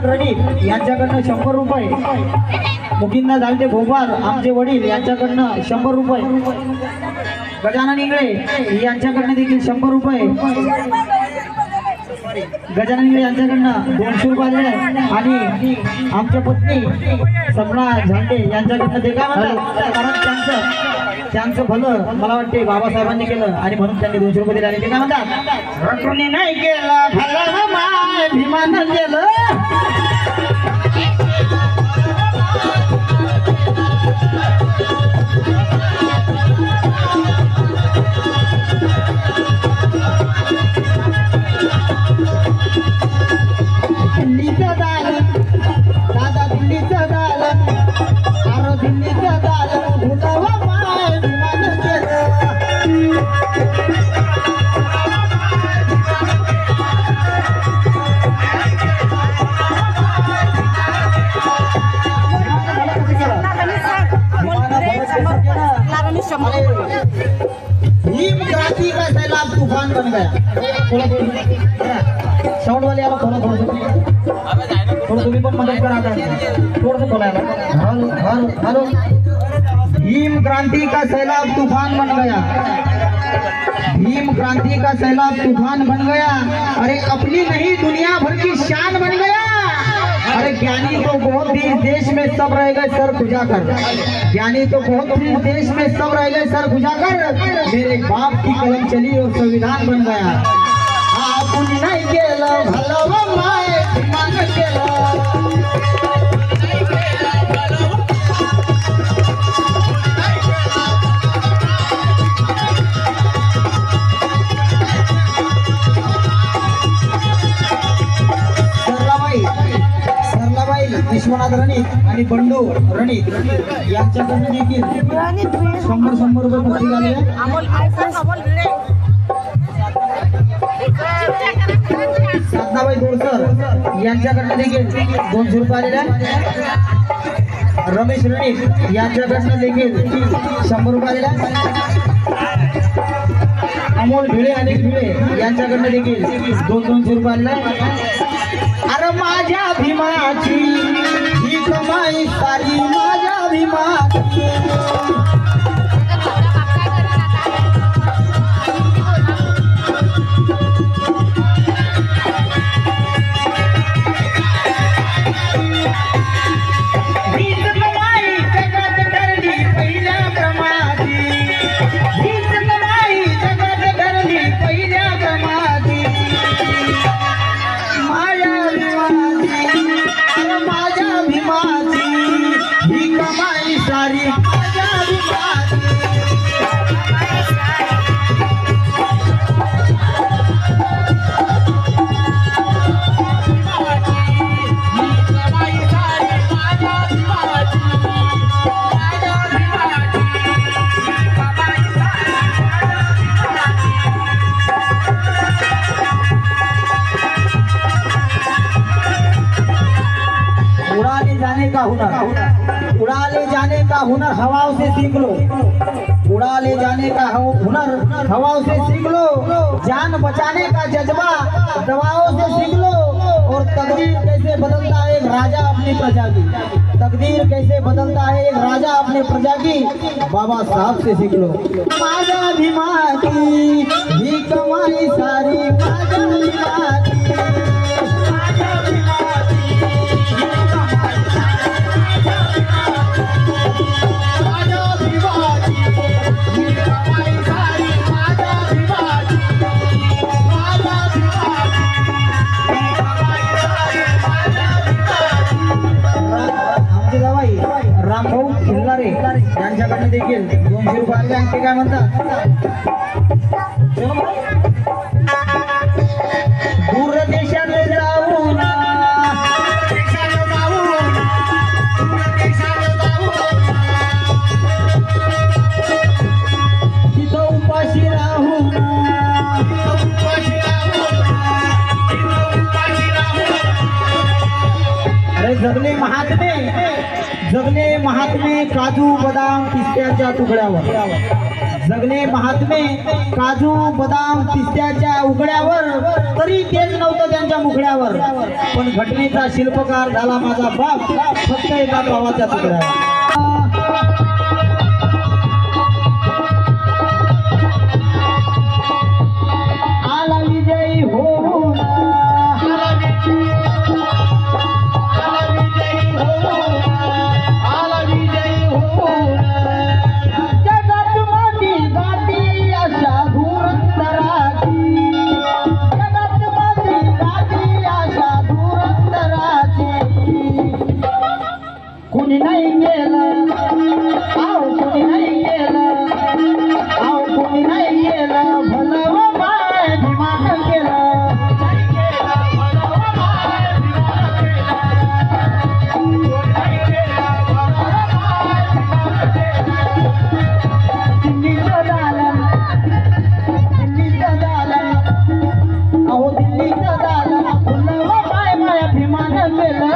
रणी यांच्याकडनं 100 रुपये, मुकिंदा झालते भोपाळ आमचे वडील यांच्याकडनं 100 रुपये, गजानन इंगळे यांच्याकडनं देखील 100 रुपये, गजानन इंगळे यांच्याकडनं 200 रुपये आलेले आहे आणि आमच्या पत्नी सपना झांडे यांच्याकडनं ते काय म्हणतात, कारण त्यांचं भलं मला वाटते बाबासाहेबांनी केलं आणि म्हणून त्यांनी 200 रुपये दिले आणि ते काय म्हणतात, कोणी नाही केलं भलं माय भीमानं केलं. दिल्लीचं दालन दादा, दिल्लीचं दालन, अरे दिल्लीचं दालन भुलावा माय भीमानं केलं. भीम क्रांति का सैलाब तूफान बन गया. साउंड वाले याला थोडं तुम्ही पण मदत करा, थोडंसं बोलायला. Hello hello hello. भीम क्रांति का सैलाब तूफान बन गया, भीम क्रांति का सैलाब तूफान बन गया, अरे अपनी नहीं दुनिया भर की शान बन गया. अरे ज्ञानी तो बहुत थी इस देश में सब रह गए सर खुजाकर, ज्ञानी तो बहुत थी इस देश में सब रह गए सर खुजाकर, मेरे बाप की कलम चली और संविधान बन गया. आपण नाही केलं भलं माय भीमानं केलं. विश्वनाथ रणित आणि बंडू रणित यांच्याकडून देखील 100 रुपये प्रति आले. साधनाबाई दोडकर यांच्याकडून देखील 200 रुपये आलेले आहे. रमेश रणित यांच्याकडून देखील 100 रुपये आलेले आहे. अमोल भिळे आणि भिळे यांच्याकडून देखील 200 रुपये आलेले आहे. अरे माझ्या भीमाची ही कमाई सारी माझ्या भीमाची. हीच कमाई जगात करली पहिल्या क्रमाची, हीच कमाई जगात करली पहिल्या क्रमाची. माझ्या भीमाची ही कमाई सारी माझ्या भीमाची. उड़ाले जाने का हुनर, उड़ाले जाने का हुनर हवाओं से सीख लो, उड़ाले जाने का हुनर हवाओं से सीख लो. जान बचाने का जज्बा दवाओं से सीख लो. और तकदीर कैसे बदलता है एक राजा अपनी प्रजा की, तकदीर कैसे बदलता है एक राजा अपने प्रजा की, बाबा साहब से सीख लो. माझ्या भीमाची ही कमाई सारी माझ्या भीमाची. रामभाऊ खिल्लारे यांच्याकडनं देखील 200 रुपये आले. आणखी काय म्हणतात, दूर देशात जाऊन तिथं उपाशी राहून, अरे जगले महात्मे काजू बदाम पिस्त्याच्या तुकड्यावर, जगले महात्मे काजू बदाम पिस्त्याच्या उघड्यावर, तरी तेच नव्हतं त्यांच्या मुखड्यावर. पण घटनेचा शिल्पकार झाला माझा बाप, फक्त एका गावाच्या तुकड्यावर. आला विजयी होऊन, आला विजयी होऊन, आला विजयी होऊन, जगात माझी गाठी अशा धुरंधराची, जगात माझी गाठी अशा धुरंधराची. कुणी नाही केलं, आहो कुणी नाही केलं, आहो कुणी नाही केलं भलं व माय भिमान केलं. दिल्लीचं दालन, दिल्लीचं दालन, अहो दिल्लीचं दालन फुलं व माय माय भिमान केलं.